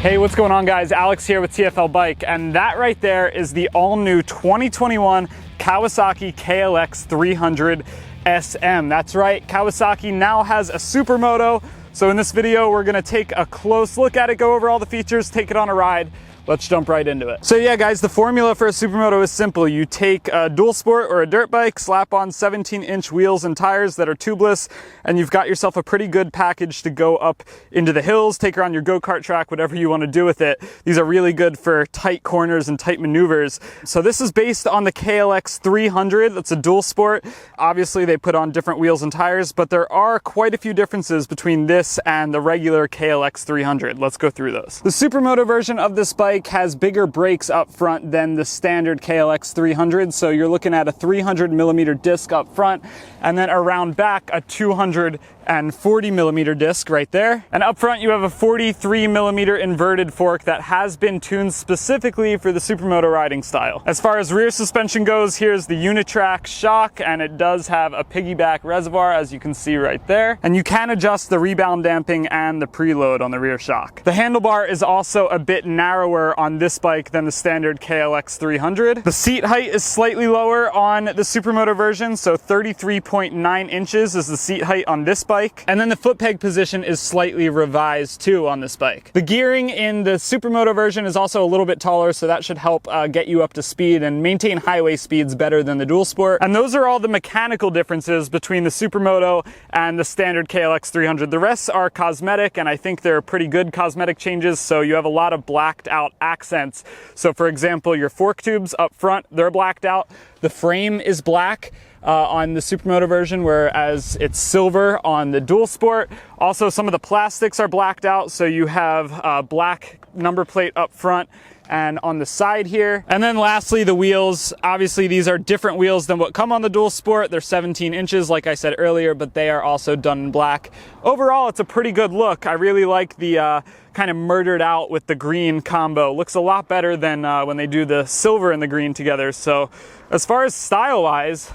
Hey, what's going on guys? Alex here with TFL Bike, and that right there is the all-new 2021 Kawasaki KLX300SM. That's right, Kawasaki now has a Supermoto. So in this video, we're gonna take a close look at it, go over all the features, take it on a ride. Let's jump right into it. So yeah guys, the formula for a Supermoto is simple. You take a dual sport or a dirt bike, slap on 17-inch wheels and tires that are tubeless, and you've got yourself a pretty good package to go up into the hills, take her on your go-kart track, whatever you want to do with it. These are really good for tight corners and tight maneuvers. So this is based on the KLX300. That's a dual sport. Obviously they put on different wheels and tires, but there are quite a few differences between this and the regular KLX300. Let's go through those. The Supermoto version of this bike has bigger brakes up front than the standard KLX300, so you're looking at a 300mm disc up front, and then around back a 240mm disc right there. And up front you have a 43mm inverted fork that has been tuned specifically for the Supermoto riding style. As far as rear suspension goes, here's the Unitrack shock, and it does have a piggyback reservoir, as you can see right there. And you can adjust the rebound damping and the preload on the rear shock. The handlebar is also a bit narrower on this bike than the standard KLX300. The seat height is slightly lower on the Supermoto version, so 33.9 inches is the seat height on this bike. And then the foot peg position is slightly revised too on this bike. The gearing in the Supermoto version is also a little bit taller, so that should help get you up to speed and maintain highway speeds better than the dual sport. And those are all the mechanical differences between the Supermoto and the standard KLX300. The rest are cosmetic, and I think they're pretty good cosmetic changes. So you have a lot of blacked out accents. So for example, your fork tubes up front, they're blacked out. The frame is black on the Supermoto version, whereas it's silver on the dual sport. Also, some of the plastics are blacked out, so you have a black number plate up front and on the side here. And then lastly, the wheels. Obviously these are different wheels than what come on the dual sport. They're 17 inches like I said earlier, but they are also done in black. Overall, it's a pretty good look. I really like the kind of murdered out with the green combo. Looks a lot better than when they do the silver and the green together. So as far as style wise,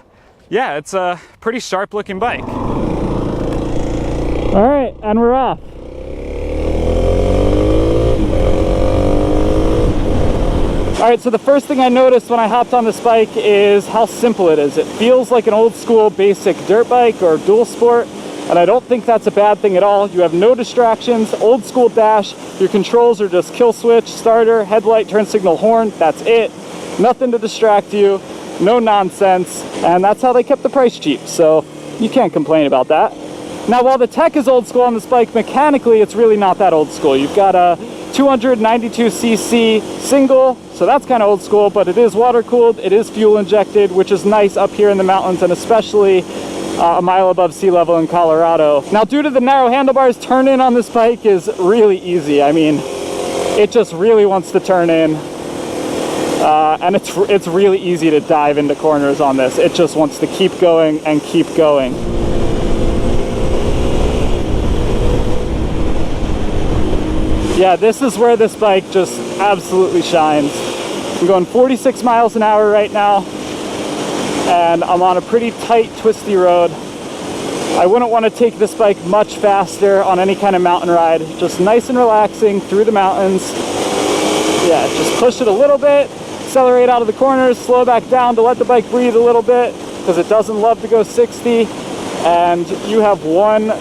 yeah, it's a pretty sharp looking bike. All right, and we're off. All right, so the first thing I noticed when I hopped on this bike is how simple it is. It feels like an old school basic dirt bike or dual sport, and I don't think that's a bad thing at all. You have no distractions, old school dash. Your controls are just kill switch, starter, headlight, turn signal, horn. That's it. Nothing to distract you, no nonsense, and that's how they kept the price cheap, so you can't complain about that. Now, while the tech is old school on this bike, mechanically it's really not that old school. You've got a 292cc single, so that's kind of old school, but it is water cooled, it is fuel injected, which is nice up here in the mountains, and especially a mile above sea level in Colorado. Now, due to the narrow handlebars, turn in on this bike is really easy. I mean, it just really wants to turn in, and it's really easy to dive into corners on this. It just wants to keep going and keep going. Yeah, this is where this bike just absolutely shines. I'm going 46 miles an hour right now, and I'm on a pretty tight, twisty road. I wouldn't want to take this bike much faster on any kind of mountain ride. Just nice and relaxing through the mountains. Yeah, just push it a little bit, accelerate out of the corners, slow back down to let the bike breathe a little bit, because it doesn't love to go 60, and you have one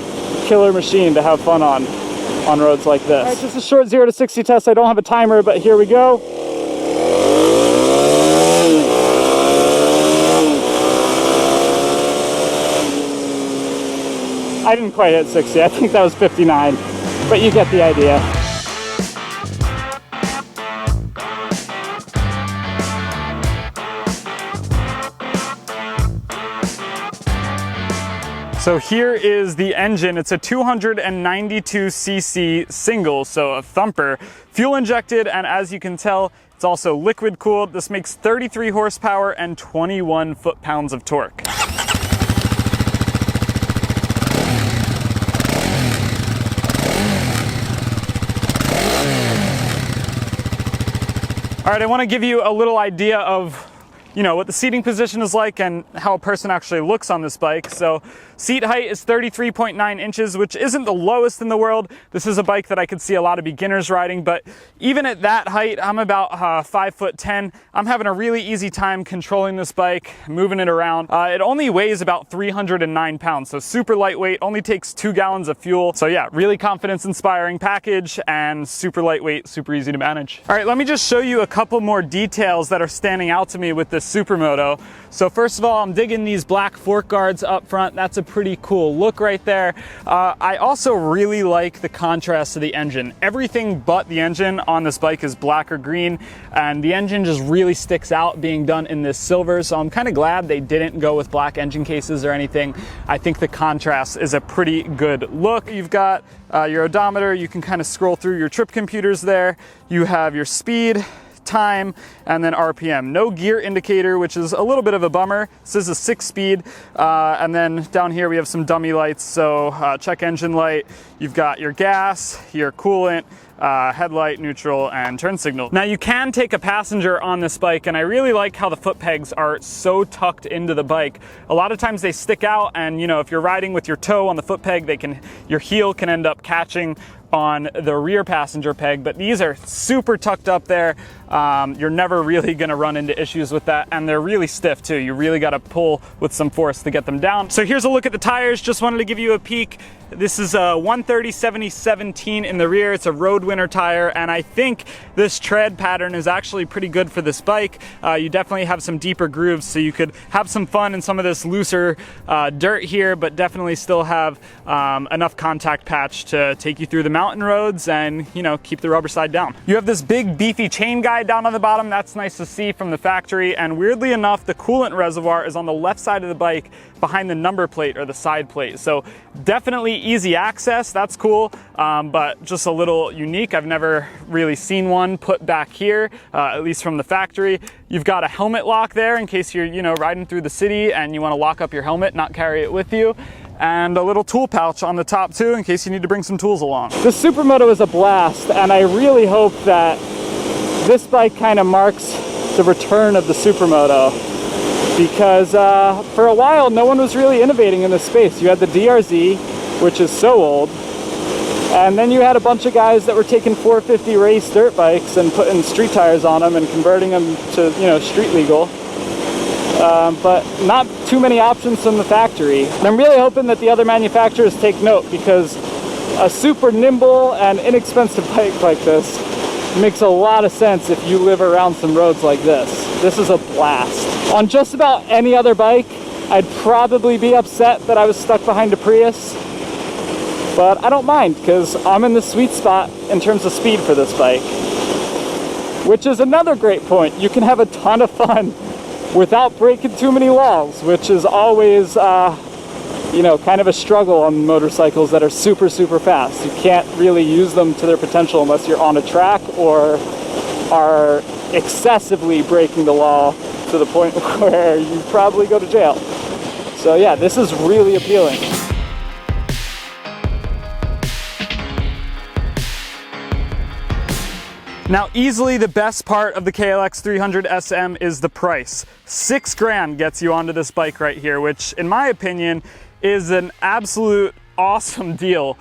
killer machine to have fun on roads like this. All right, just a short 0 to 60 test. I don't have a timer, but here we go. I didn't quite hit 60. I think that was 59, but you get the idea. So here is the engine. It's a 292cc single, so a thumper, fuel injected, and as you can tell, it's also liquid cooled. This makes 33 horsepower and 21 foot-pounds of torque. All right, I want to give you a little idea of you know, what the seating position is like and how a person actually looks on this bike. So seat height is 33.9 inches, which isn't the lowest in the world. This is a bike that I could see a lot of beginners riding, but even at that height, I'm about 5'10". I'm having a really easy time controlling this bike, moving it around. It only weighs about 309 pounds, so super lightweight, only takes 2 gallons of fuel. So yeah, really confidence-inspiring package and super lightweight, super easy to manage. All right, let me just show you a couple more details that are standing out to me with this Supermoto. So first of all, I'm digging these black fork guards up front. That's a pretty cool look right there. I also really like the contrast to the engine. Everything but the engine on this bike is black or green, and the engine just really sticks out being done in this silver. So I'm kind of glad they didn't go with black engine cases or anything. I think the contrast is a pretty good look. You've got your odometer. You can kind of scroll through your trip computers there. You have your speed, time, and then RPM. No gear indicator, which is a little bit of a bummer. This is a 6-speed. And then down here we have some dummy lights. So check engine light. You've got your gas, your coolant, headlight, neutral, and turn signal. Now you can take a passenger on this bike, and I really like how the foot pegs are so tucked into the bike. A lot of times they stick out, and you know, if you're riding with your toe on the foot peg, your heel can end up catching on the rear passenger peg, but these are super tucked up there. You're never really gonna run into issues with that, and they're really stiff too. You really gotta pull with some force to get them down. So here's a look at the tires. Just wanted to give you a peek. This is a 130/70/17 in the rear. It's a road winter tire, and I think this tread pattern is actually pretty good for this bike. You definitely have some deeper grooves, so you could have some fun in some of this looser dirt here, but definitely still have enough contact patch to take you through the mountain roads and, you know, keep the rubber side down. You have this big beefy chain guide down on the bottom. That's nice to see from the factory, and weirdly enough, the coolant reservoir is on the left side of the bike behind the number plate or the side plate. So definitely easy access, that's cool, but just a little unique. I've never really seen one put back here, at least from the factory. You've got a helmet lock there in case you're, you know, riding through the city and you want to lock up your helmet, not carry it with you. And a little tool pouch on the top too, in case you need to bring some tools along. This Supermoto is a blast, and I really hope that this bike kind of marks the return of the Supermoto, because for a while no one was really innovating in this space. You had the DRZ, which is so old, and then you had a bunch of guys that were taking 450 race dirt bikes and putting street tires on them and converting them to, you know, street legal. But not too many options from the factory. And I'm really hoping that the other manufacturers take note, because a super nimble and inexpensive bike like this makes a lot of sense if you live around some roads like this. This is a blast. On just about any other bike, I'd probably be upset that I was stuck behind a Prius, but I don't mind, because I'm in the sweet spot in terms of speed for this bike. Which is another great point. You can have a ton of fun without breaking too many walls, which is always, you know, kind of a struggle on motorcycles that are super, super fast. You can't really use them to their potential unless you're on a track or are excessively breaking the law to the point where you probably go to jail. So yeah, this is really appealing. Now, easily the best part of the KLX300SM is the price. $6 grand gets you onto this bike right here, which in my opinion is an absolute awesome deal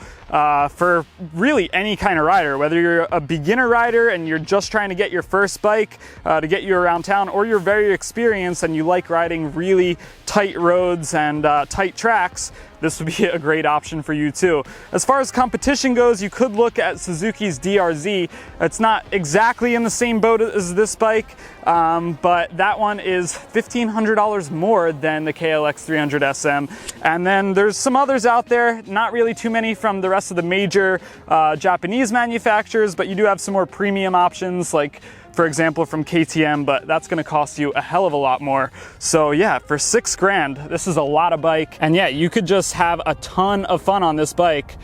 for really any kind of rider, whether you're a beginner rider and you're just trying to get your first bike to get you around town, or you're very experienced and you like riding really tight roads and tight tracks. This would be a great option for you too. As far as competition goes, you could look at Suzuki's DRZ. It's not exactly in the same boat as this bike, but that one is $1,500 more than the KLX300SM. And then there's some others out there, not really too many from the rest of the major Japanese manufacturers, but you do have some more premium options, like for example from KTM, but that's gonna cost you a hell of a lot more. So yeah, for $6 grand, this is a lot of bike. And yeah, you could just have a ton of fun on this bike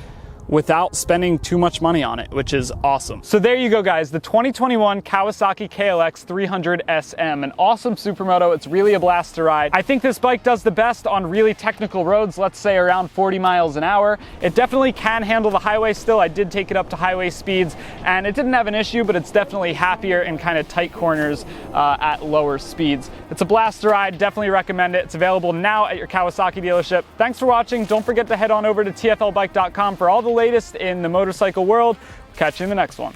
without spending too much money on it, which is awesome. So there you go, guys, the 2021 Kawasaki KLX300SM, an awesome supermoto. It's really a blast to ride. I think this bike does the best on really technical roads, let's say around 40 miles an hour. It definitely can handle the highway still. I did take it up to highway speeds and it didn't have an issue, but it's definitely happier in kind of tight corners at lower speeds. It's a blast to ride, definitely recommend it. It's available now at your Kawasaki dealership. Thanks for watching. Don't forget to head on over to tflbike.com for all the latest in the motorcycle world. Catch you in the next one.